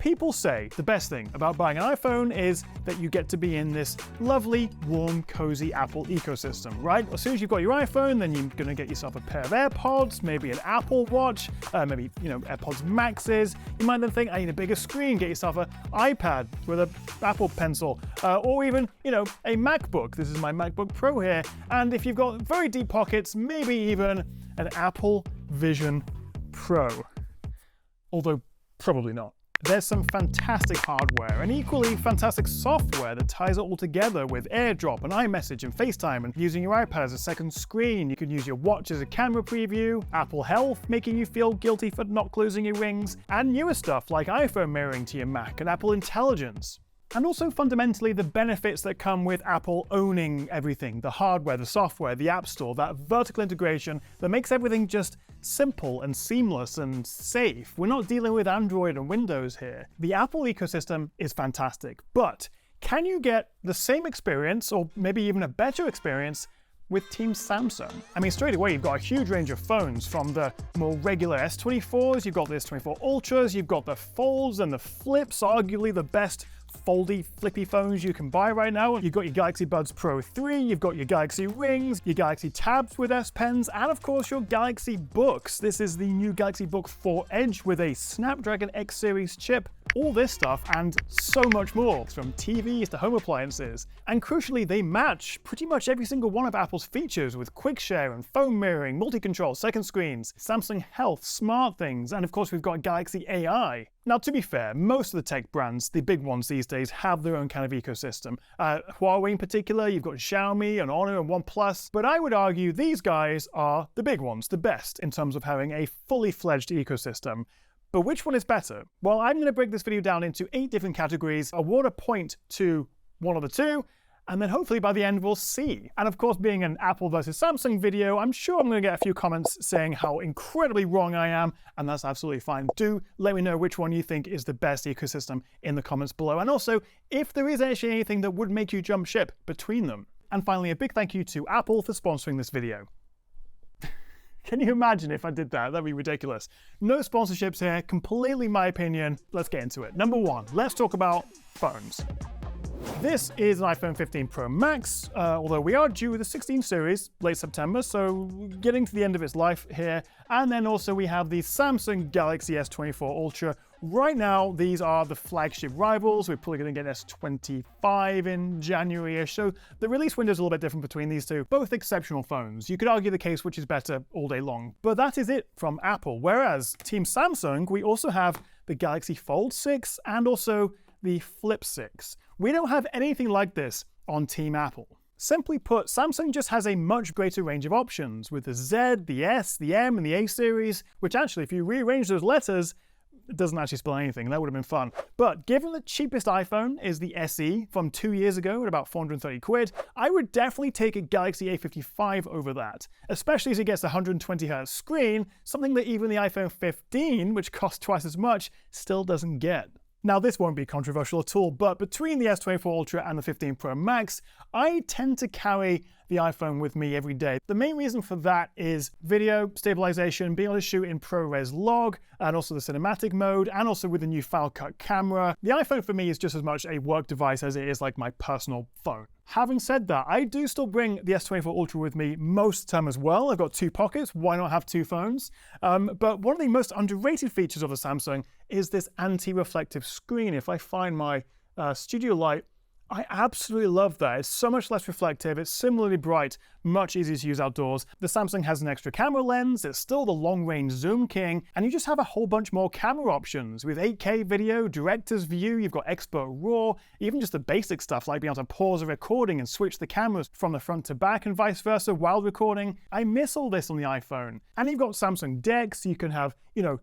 People say the best thing about buying an iPhone is that you get to be in this lovely, warm, cozy Apple ecosystem, right? As soon as you've got your iPhone, then you're going to get yourself a pair of AirPods, maybe an Apple Watch, maybe, AirPods Maxes. You might then think, I need a bigger screen, get yourself an iPad with an Apple Pencil, or even, a MacBook. This is my MacBook Pro here. And if you've got very deep pockets, maybe even an Apple Vision Pro. Although, probably not. There's some fantastic hardware and equally fantastic software that ties it all together with AirDrop and iMessage and FaceTime, and using your iPad as a second screen. You can use your watch as a camera preview, Apple Health making you feel guilty for not closing your rings, and newer stuff like iPhone mirroring to your Mac and Apple Intelligence. And also fundamentally the benefits that come with Apple owning everything, the hardware, the software, the App Store, that vertical integration that makes everything just simple and seamless and safe. We're not dealing with Android and Windows here. The Apple ecosystem is fantastic, but can you get the same experience, or maybe even a better experience, with Team Samsung? I mean, straight away, you've got a huge range of phones, from the more regular S24s, you've got the S24 Ultras, you've got the Folds and the Flips, arguably the best foldy, flippy phones you can buy right now. You've got your Galaxy Buds Pro 3, you've got your Galaxy Rings, your Galaxy Tabs with S Pens, and of course your Galaxy Books. This is the new Galaxy Book 4 Edge with a Snapdragon X Series chip. All this stuff and so much more, from TVs to home appliances. And crucially, they match pretty much every single one of Apple's features with quick share and phone mirroring, multi-control, second screens, Samsung Health, smart things, and of course we've got Galaxy AI. Now, to be fair, most of the tech brands, the big ones these days, have their own kind of ecosystem. Huawei in particular, you've got Xiaomi and Honor and OnePlus, but I would argue these guys are the big ones, the best in terms of having a fully fledged ecosystem. But which one is better? Well, I'm going to break this video down into 8 different categories, award a point to one of the two, and then hopefully by the end we'll see. And of course, being an Apple versus Samsung video, I'm sure I'm going to get a few comments saying how incredibly wrong I am, and that's absolutely fine. Do let me know which one you think is the best ecosystem in the comments below, and also if there is actually anything that would make you jump ship between them. And finally, a big thank you to Apple for sponsoring this video. Can you imagine if I did that? That'd be ridiculous. No sponsorships here, completely my opinion. Let's get into it. Number 1, let's talk about phones. This is an iPhone 15 Pro Max, although we are due with the 16 series late September, so getting to the end of its life here. And then also we have the Samsung Galaxy S24 Ultra. Right now, these are the flagship rivals. We're probably going to get S25 in January-ish, so the release window is a little bit different between these two. Both exceptional phones. You could argue the case which is better all day long. But that is it from Apple. Whereas Team Samsung, we also have the Galaxy Fold 6 and also the Flip 6. We don't have anything like this on Team Apple. Simply put, Samsung just has a much greater range of options with the Z, the S, the M, and the A series, which actually, if you rearrange those letters, it doesn't actually spell anything. That would have been fun. But given the cheapest iPhone is the SE from 2 years ago at about 430 quid, I would definitely take a Galaxy A55 over that, especially as it gets a 120Hz screen, something that even the iPhone 15, which costs twice as much, still doesn't get. Now, this won't be controversial at all, but between the S24 Ultra and the 15 Pro Max, I tend to carry the iPhone with me every day. The main reason for that is video stabilization, being able to shoot in ProRes log, and also the cinematic mode, and also with the new file cut camera. The iPhone for me is just as much a work device as it is like my personal phone. Having said that, I do still bring the S24 Ultra with me most of the time as well. I've got 2 pockets, why not have 2 phones? But one of the most underrated features of the Samsung is this anti-reflective screen. If I find my studio light, I absolutely love that. It's so much less reflective, it's similarly bright, much easier to use outdoors. The Samsung has an extra camera lens, it's still the long-range zoom king, and you just have a whole bunch more camera options. With 8K video, director's view, you've got expert RAW, even just the basic stuff like being able to pause a recording and switch the cameras from the front to back and vice versa while recording. I miss all this on the iPhone. And you've got Samsung Dex, so you can have,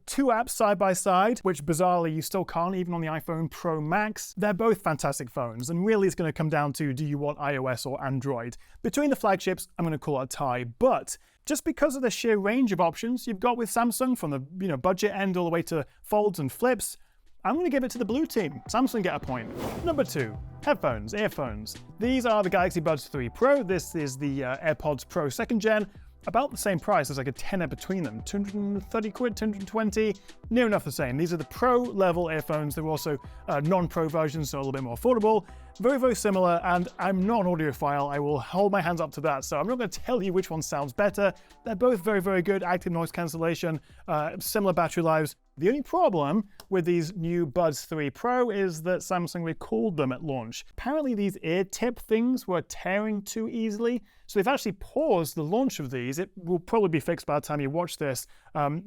2 apps side by side, which bizarrely you still can't even on the iPhone Pro Max. They're both fantastic phones, and really it's going to come down to, do you want iOS or Android? Between the flagships, I'm going to call it a tie, but just because of the sheer range of options you've got with Samsung, from the budget end all the way to folds and flips, I'm going to give it to the blue team. Samsung get a point. Number 2, headphones, earphones. These are the Galaxy Buds 3 Pro. This is the AirPods Pro 2nd Gen. about the same price. There's like a tenner between them, 230 quid, 220, near enough the same. These are the pro level earphones. They're also non-pro versions, so a little bit more affordable. Very, very similar, and I'm not an audiophile. I will hold my hands up to that, so I'm not going to tell you which one sounds better. They're both very, very good. Active noise cancellation, similar battery lives. The only problem with these new Buds 3 Pro is that Samsung recalled them at launch. Apparently these ear tip things were tearing too easily, so they've actually paused the launch of these. It will probably be fixed by the time you watch this,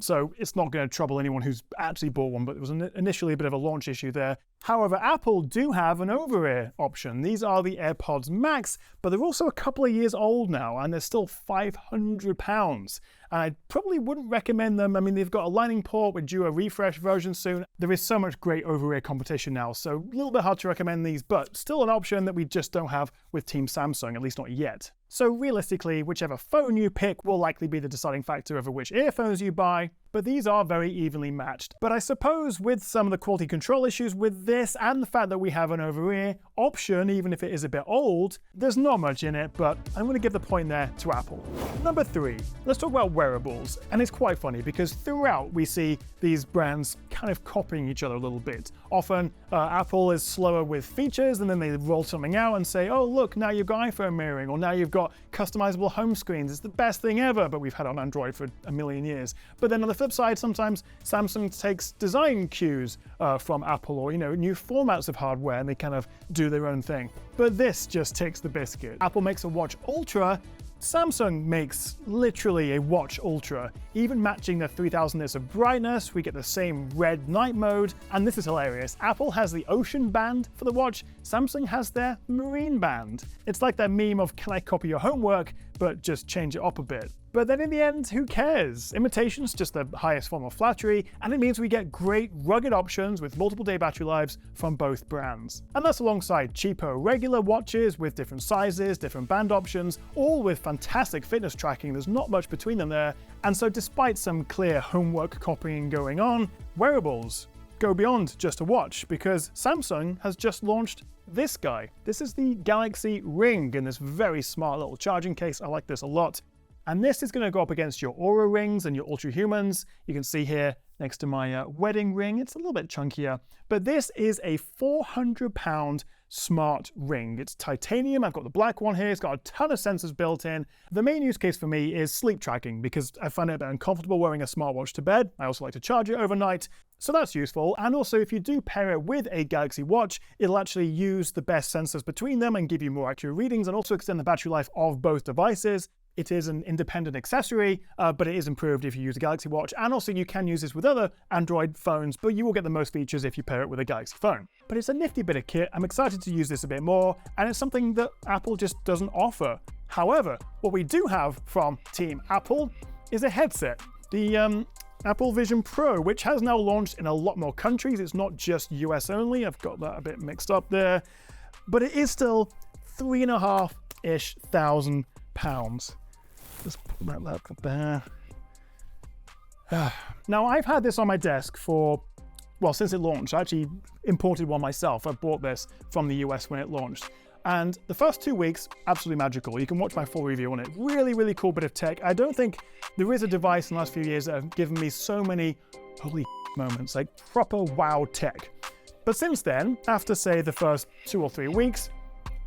so it's not going to trouble anyone who's actually bought one, but it was initially a bit of a launch issue there. However, Apple do have an over-ear option. These are the AirPods Max, but they're also a couple of years old now, and they're still £500. And I probably wouldn't recommend them. I mean, they've got a lightning port, we're due a refresh version soon. There is so much great over-ear competition now, so a little bit hard to recommend these, but still an option that we just don't have with Team Samsung, at least not yet. So realistically, whichever phone you pick will likely be the deciding factor over which earphones you buy, but these are very evenly matched. But I suppose with some of the quality control issues with this and the fact that we have an over-ear option, even if it is a bit old, there's not much in it, but I'm going to give the point there to Apple. Number 3, let's talk about wearables. And it's quite funny because throughout we see these brands kind of copying each other a little bit. Often Apple is slower with features and then they roll something out and say, oh look, now you've got iPhone mirroring, or now you've got customizable home screens. It's the best thing ever, but we've had on Android for a million years. But then on the flip side, sometimes Samsung takes design cues from Apple, or new formats of hardware, and they kind of do their own thing. But this just takes the biscuit. Apple makes a Watch Ultra. Samsung makes literally a Watch Ultra, even matching the 3000 nits of brightness. We get the same red night mode, and this is hilarious. Apple has the ocean band for the watch, Samsung has their marine band. It's like that meme of can I copy your homework, but just change it up a bit. But then in the end, who cares? Imitation's just the highest form of flattery, and it means we get great rugged options with multiple day battery lives from both brands. And that's alongside cheaper regular watches with different sizes, different band options, all with fantastic fitness tracking. There's not much between them there. And so despite some clear homework copying going on, wearables go beyond just a watch, because Samsung has just launched this guy. This is the Galaxy Ring in this very smart little charging case. I like this a lot. And this is going to go up against your Aura rings and your Ultra Humans. You can see here next to my wedding ring, it's a little bit chunkier, but this is a £400 smart ring. It's titanium. I've got the black one here. It's got a ton of sensors built in. The main use case for me is sleep tracking, because I find it a bit uncomfortable wearing a smartwatch to bed. I also like to charge it overnight, so that's useful. And also, if you do pair it with a Galaxy Watch, it'll actually use the best sensors between them and give you more accurate readings, and also extend the battery life of both devices. It is an independent accessory, but it is improved if you use a Galaxy Watch, and also you can use this with other Android phones, but you will get the most features if you pair it with a Galaxy phone. But it's a nifty bit of kit. I'm excited to use this a bit more, and it's something that Apple just doesn't offer. However, what we do have from Team Apple is a headset. The Apple Vision Pro, which has now launched in a lot more countries. It's not just US only. I've got that a bit mixed up there, but it is still £3,500-ish. Just put that up there. Now, I've had this on my desk for, well, since it launched. I actually imported one myself. I bought this from the US when it launched. And the first 2 weeks, absolutely magical. You can watch my full review on it. Really, really cool bit of tech. I don't think there is a device in the last few years that have given me so many holy moments, like proper wow tech. But since then, after say the first 2 or 3 weeks,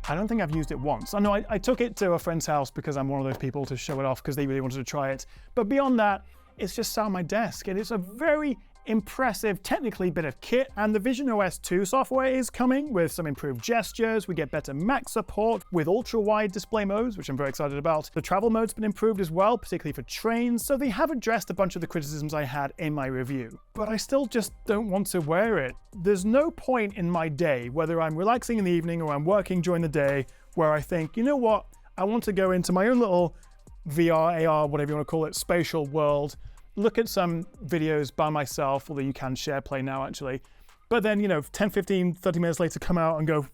I don't think I've used it once. I know I took it to a friend's house because I'm one of those people to show it off because they really wanted to try it. But beyond that, it's just sat on my desk, and it's a very impressive technically bit of kit. And the Vision OS 2 software is coming with some improved gestures. We get better Mac support with ultra-wide display modes, which I'm very excited about. The travel mode's been improved as well, particularly for trains, so they have addressed a bunch of the criticisms I had in my review. But I still just don't want to wear it. There's no point in my day, whether I'm relaxing in the evening or I'm working during the day, where I think, you know what, I want to go into my own little VR, AR, whatever you want to call it, spatial world, look at some videos by myself, although you can share play now actually, but then 10, 15, 30 minutes later come out and go,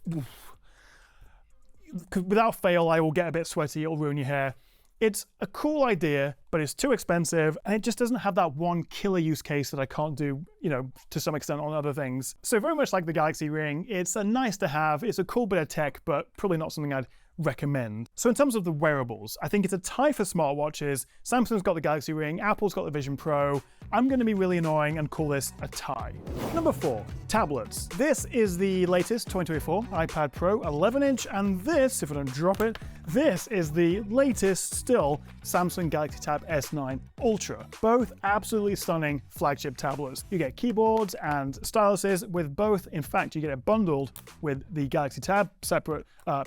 without fail I will get a bit sweaty, it'll ruin your hair. It's a cool idea, but it's too expensive, and it just doesn't have that one killer use case that I can't do, to some extent on other things. So very much like the Galaxy Ring, it's a nice to have, it's a cool bit of tech, but probably not something I'd recommend. So in terms of the wearables, I think it's a tie for smartwatches. Samsung's got the Galaxy Ring, Apple's got the Vision Pro. I'm going to be really annoying and call this a tie. Number 4, tablets. This is the latest 2024 iPad Pro 11-inch, and this, if I don't drop it, this is the latest still Samsung Galaxy Tab S9 Ultra. Both absolutely stunning flagship tablets. You get keyboards and styluses with both. In fact, you get it bundled with the Galaxy Tab, separate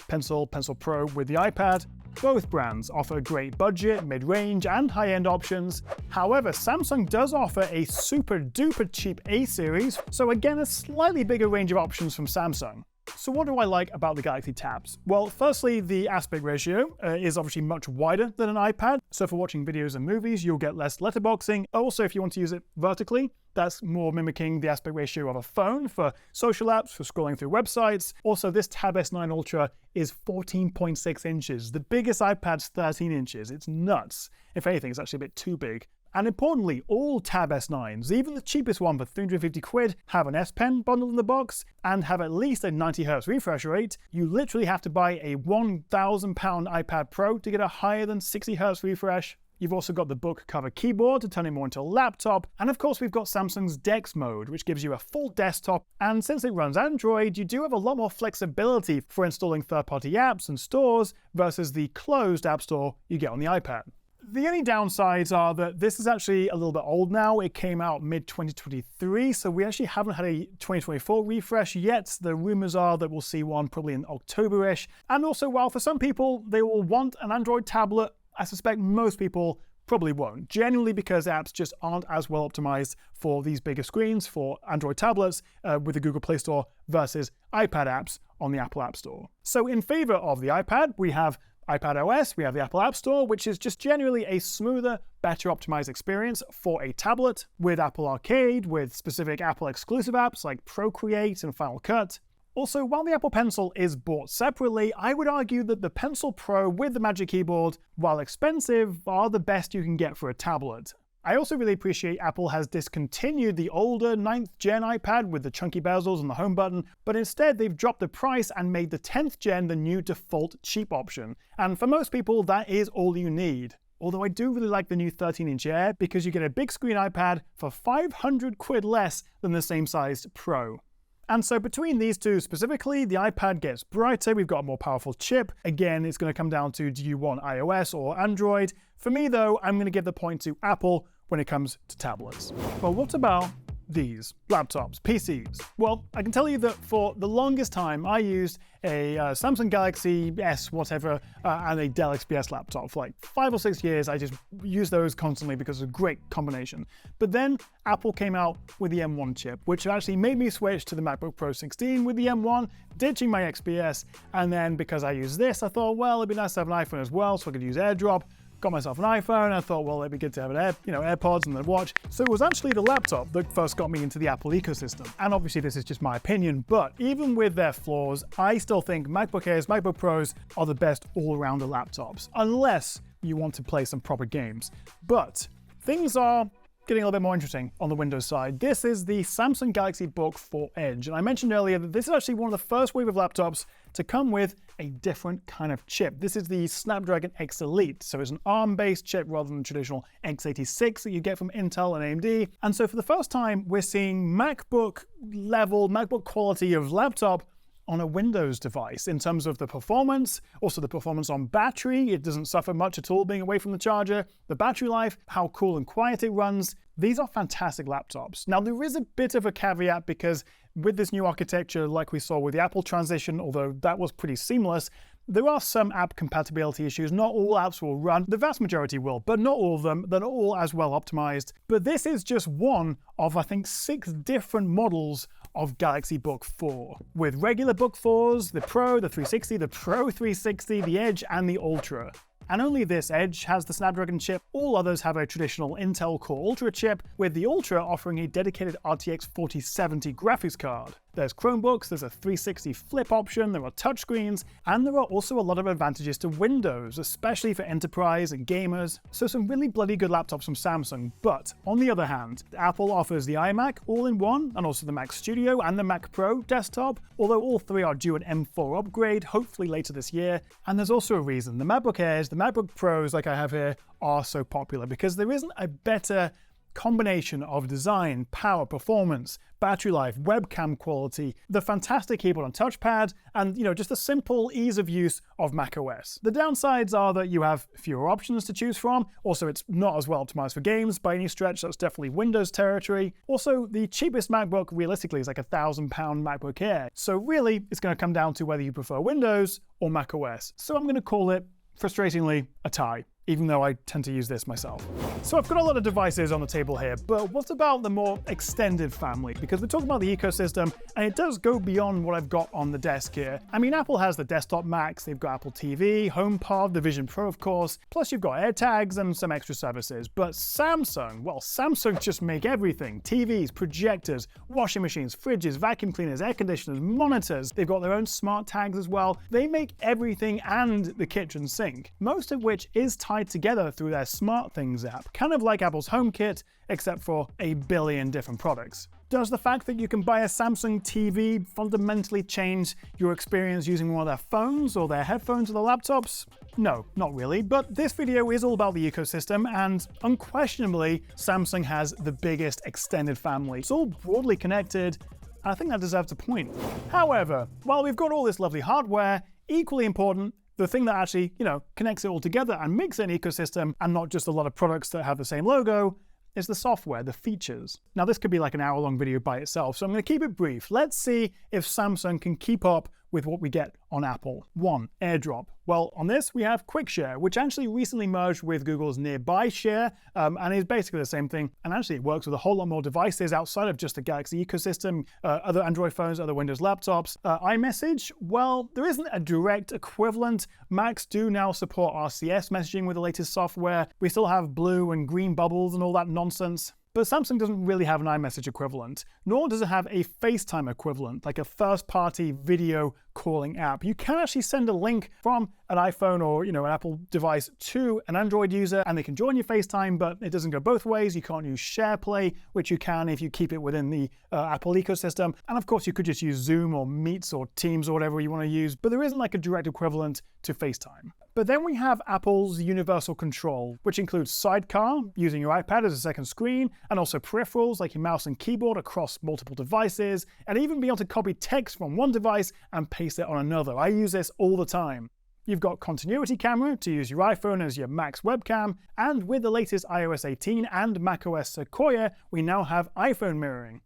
Pencil Pro with the iPad. Both brands offer great budget, mid-range, and high-end options. However, Samsung does offer a super duper cheap A series, so again, a slightly bigger range of options from Samsung. So what do I like about the Galaxy Tabs? Well, firstly, the aspect ratio is obviously much wider than an iPad. So for watching videos and movies, you'll get less letterboxing. Also, if you want to use it vertically, that's more mimicking the aspect ratio of a phone for social apps, for scrolling through websites. Also, this Tab S9 Ultra is 14.6 inches. The biggest iPad's 13 inches. It's nuts. If anything, it's actually a bit too big. And importantly, all Tab S9s, even the cheapest one for 350 quid, have an S Pen bundled in the box and have at least a 90Hz refresh rate. You literally have to buy a £1,000 iPad Pro to get a higher than 60Hz refresh. You've also got the book cover keyboard to turn it more into a laptop. And of course, we've got Samsung's DeX mode, which gives you a full desktop. And since it runs Android, you do have a lot more flexibility for installing third-party apps and stores versus the closed App Store you get on the iPad. The only downsides are that this is actually a little bit old now. It came out mid-2023, so we actually haven't had a 2024 refresh yet. The rumors are that we'll see one probably in October-ish. And also, while for some people they will want an Android tablet, I suspect most people probably won't, genuinely because apps just aren't as well optimized for these bigger screens for Android tablets with the Google Play Store versus iPad apps on the Apple App Store. So in favor of the iPad, we have iPadOS, we have the Apple App Store, which is just generally a smoother, better optimized experience for a tablet, with Apple Arcade, with specific Apple exclusive apps like Procreate and Final Cut. Also, while the Apple Pencil is bought separately, I would argue that the Pencil Pro with the Magic Keyboard, while expensive, are the best you can get for a tablet. I also really appreciate Apple has discontinued the older 9th gen iPad with the chunky bezels and the home button, but instead they've dropped the price and made the 10th gen the new default cheap option. And for most people, that is all you need. Although I do really like the new 13-inch Air because you get a big screen iPad for 500 quid less than the same sized Pro. And so between these two specifically, the iPad gets brighter, we've got a more powerful chip. Again, it's going to come down to, do you want iOS or Android? For me though, I'm going to give the point to Apple when it comes to tablets. But what about these laptops, PCs? Well, I can tell you that for the longest time, I used a Samsung Galaxy S whatever and a Dell XPS laptop. For like 5 or 6 years, I just used those constantly because it's a great combination. But then Apple came out with the M1 chip, which actually made me switch to the MacBook Pro 16 with the M1, ditching my XPS. And then because I use this, I thought, well, it'd be nice to have an iPhone as well, so I could use AirDrop. Got myself an iPhone, I thought, well, it'd be good to have an AirPods and the watch. So it was actually the laptop that first got me into the Apple ecosystem. And obviously this is just my opinion, but even with their flaws, I still think MacBook Airs, MacBook Pros are the best all-rounder laptops, unless you want to play some proper games. But things are getting a little bit more interesting on the Windows side. This is the Samsung Galaxy Book 4 Edge, and I mentioned earlier that this is actually one of the first wave of laptops to come with a different kind of chip. This is the Snapdragon X Elite, so it's an ARM-based chip rather than the traditional x86 that you get from Intel and AMD. And so for the first time, we're seeing MacBook level, MacBook quality of laptop on a Windows device in terms of the performance, also the performance on battery. It doesn't suffer much at all being away from the charger. The battery life, how cool and quiet it runs. These are fantastic laptops. Now there is a bit of a caveat because with this new architecture, like we saw with the Apple transition, although that was pretty seamless, there are some app compatibility issues. Not all apps will run. The vast majority will, but not all of them. They're not all as well optimized. But this is just one of, I think, 6 different models of Galaxy Book 4, with regular Book 4s, the Pro, the 360, the Pro 360, the Edge, and the Ultra. And only this Edge has the Snapdragon chip. All others have a traditional Intel Core Ultra chip, with the Ultra offering a dedicated RTX 4070 graphics card. There's Chromebooks, there's a 360 flip option, there are touchscreens, and there are also a lot of advantages to Windows, especially for enterprise and gamers. So some really bloody good laptops from Samsung. But on the other hand, Apple offers the iMac all-in-one, and also the Mac Studio and the Mac Pro desktop, although all three are due an M4 upgrade, hopefully later this year. And there's also a reason. The MacBook Airs, the MacBook Pros, like I have here, are so popular because there isn't a better combination of design, power, performance, battery life, webcam quality, the fantastic keyboard and touchpad, and just the simple ease of use of macOS. The downsides are that you have fewer options to choose from. Also, it's not as well optimized for games by any stretch. That's definitely Windows territory. Also, the cheapest MacBook realistically is like £1,000 MacBook Air. So really, it's going to come down to whether you prefer Windows or macOS. So I'm going to call it, frustratingly, a tie, even though I tend to use this myself. So I've got a lot of devices on the table here, but what about the more extended family? Because we're talking about the ecosystem, and it does go beyond what I've got on the desk here. I mean, Apple has the desktop Macs, they've got Apple TV, HomePod, the Vision Pro, of course, plus you've got AirTags and some extra services. But Samsung, well, Samsung just make everything. TVs, projectors, washing machines, fridges, vacuum cleaners, air conditioners, monitors. They've got their own smart tags as well. They make everything and the kitchen sink, most of which is tied together through their SmartThings app, kind of like Apple's HomeKit, except for a billion different products. Does the fact that you can buy a Samsung TV fundamentally change your experience using one of their phones or their headphones or their laptops? No, not really, but this video is all about the ecosystem, and unquestionably, Samsung has the biggest extended family. It's all broadly connected, and I think that deserves a point. However, while we've got all this lovely hardware, equally important, the thing that actually, connects it all together and makes it an ecosystem and not just a lot of products that have the same logo is the software, the features. Now, this could be like an hour-long video by itself, so I'm going to keep it brief. Let's see if Samsung can keep up with what we get on Apple. 1. AirDrop. Well, on this, we have QuickShare, which actually recently merged with Google's Nearby Share, and is basically the same thing. And actually, it works with a whole lot more devices outside of just the Galaxy ecosystem, other Android phones, other Windows laptops. iMessage, well, there isn't a direct equivalent. Macs do now support RCS messaging with the latest software. We still have blue and green bubbles and all that nonsense. But Samsung doesn't really have an iMessage equivalent, nor does it have a FaceTime equivalent, like a first-party video calling app. You can actually send a link from an iPhone or an Apple device to an Android user, and they can join your FaceTime, but it doesn't go both ways. You can't use SharePlay, which you can if you keep it within the Apple ecosystem. And of course, you could just use Zoom or Meets or Teams or whatever you want to use, but there isn't like a direct equivalent to FaceTime. But then we have Apple's Universal Control, which includes Sidecar, using your iPad as a second screen, and also peripherals like your mouse and keyboard across multiple devices, and even be able to copy text from one device and paste it on another. I use this all the time. You've got continuity camera to use your iPhone as your Mac's webcam, and with the latest iOS 18 and macOS Sequoia, we now have iPhone mirroring.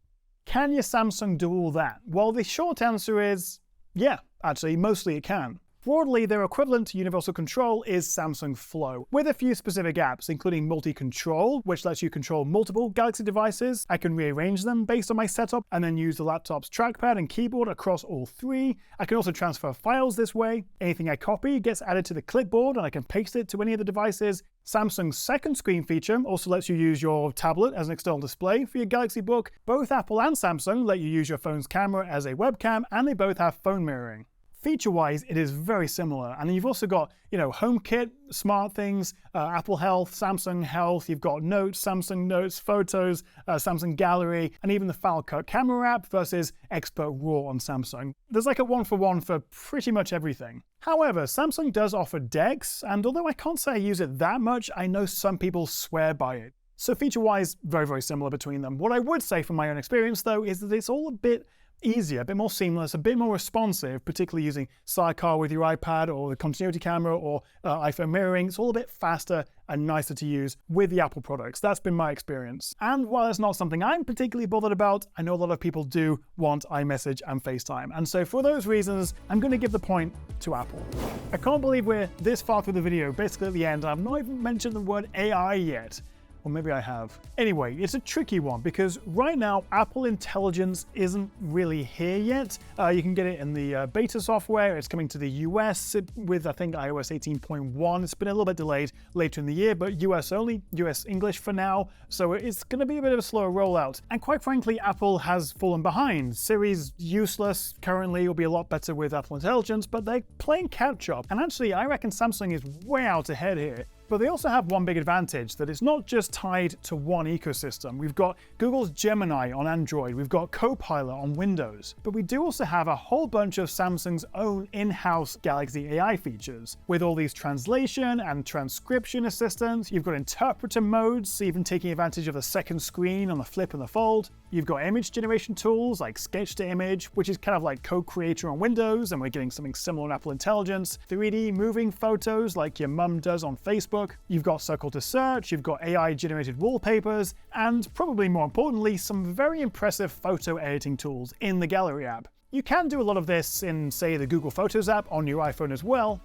Can your Samsung do all that? Well, the short answer is yeah, actually, mostly it can. Broadly, their equivalent to Universal Control is Samsung Flow, with a few specific apps, including Multi-Control, which lets you control multiple Galaxy devices. I can rearrange them based on my setup and then use the laptop's trackpad and keyboard across all three. I can also transfer files this way. Anything I copy gets added to the clipboard and I can paste it to any of the devices. Samsung's second screen feature also lets you use your tablet as an external display for your Galaxy Book. Both Apple and Samsung let you use your phone's camera as a webcam, and they both have phone mirroring. Feature-wise, it is very similar. And then you've also got, HomeKit, SmartThings, Apple Health, Samsung Health. You've got Notes, Samsung Notes, Photos, Samsung Gallery, and even the Final Cut camera app versus Expert RAW on Samsung. There's like a one-for-one for pretty much everything. However, Samsung does offer DeX, and although I can't say I use it that much, I know some people swear by it. So feature-wise, very, very similar between them. What I would say from my own experience, though, is that it's all a bit easier, a bit more seamless, a bit more responsive, particularly using Sidecar with your iPad or the continuity camera or iPhone mirroring. It's all a bit faster and nicer to use with the Apple products. That's been my experience. And while it's not something I'm particularly bothered about, I know a lot of people do want iMessage and FaceTime. And so for those reasons, I'm going to give the point to Apple. I can't believe we're this far through the video, basically at the end, and I've not even mentioned the word AI yet. Or maybe I have. Anyway, it's a tricky one because right now Apple Intelligence isn't really here yet. You can get it in the beta software. It's coming to the US with, I think, iOS 18.1. It's been a little bit delayed later in the year, but US only, US English for now. So it's going to be a bit of a slower rollout. And quite frankly, Apple has fallen behind. Siri's useless currently. Will be a lot better with Apple Intelligence, but they're playing catch up. And actually, I reckon Samsung is way out ahead here. But they also have one big advantage, that it's not just tied to one ecosystem. We've got Google's Gemini on Android, we've got Copilot on Windows, but we do also have a whole bunch of Samsung's own in-house Galaxy AI features. With all these translation and transcription assistants, you've got interpreter modes, even taking advantage of the second screen on the flip and the fold. You've got image generation tools like Sketch to Image, which is kind of like Code Creator on Windows, and we're getting something similar on Apple Intelligence. 3D moving photos like your mum does on Facebook. You've got Circle to Search, you've got AI-generated wallpapers, and probably more importantly, some very impressive photo editing tools in the Gallery app. You can do a lot of this in, say, the Google Photos app on your iPhone as well,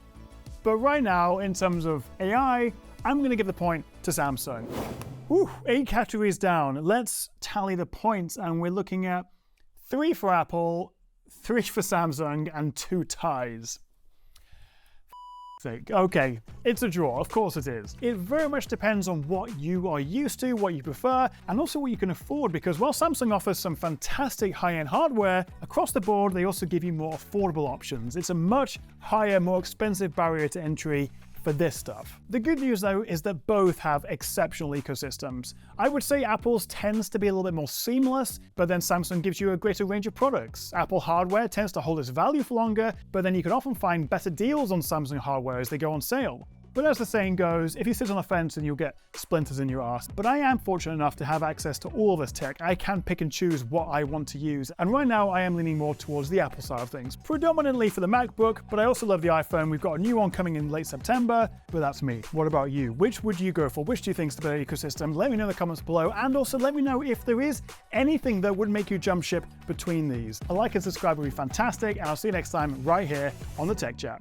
but right now, in terms of AI, I'm going to give the point to Samsung. Whew, 8 categories down. Let's tally the points, and we're looking at 3 for Apple, 3 for Samsung, and 2 ties. Okay, it's a draw, of course it is. It very much depends on what you are used to, what you prefer, and also what you can afford, because while Samsung offers some fantastic high-end hardware, across the board they also give you more affordable options. It's a much higher, more expensive barrier to entry for this stuff. The good news though is that both have exceptional ecosystems. I would say Apple's tends to be a little bit more seamless, but then Samsung gives you a greater range of products. Apple hardware tends to hold its value for longer, but then you can often find better deals on Samsung hardware as they go on sale. But as the saying goes, if you sit on the fence then you'll get splinters in your ass. But I am fortunate enough to have access to all of this tech. I can pick and choose what I want to use. And right now I am leaning more towards the Apple side of things. Predominantly for the MacBook, but I also love the iPhone. We've got a new one coming in late September, but that's me. What about you? Which would you go for? Which do you think is the better ecosystem? Let me know in the comments below. And also let me know if there is anything that would make you jump ship between these. A like and subscribe would be fantastic. And I'll see you next time right here on the Tech Chat.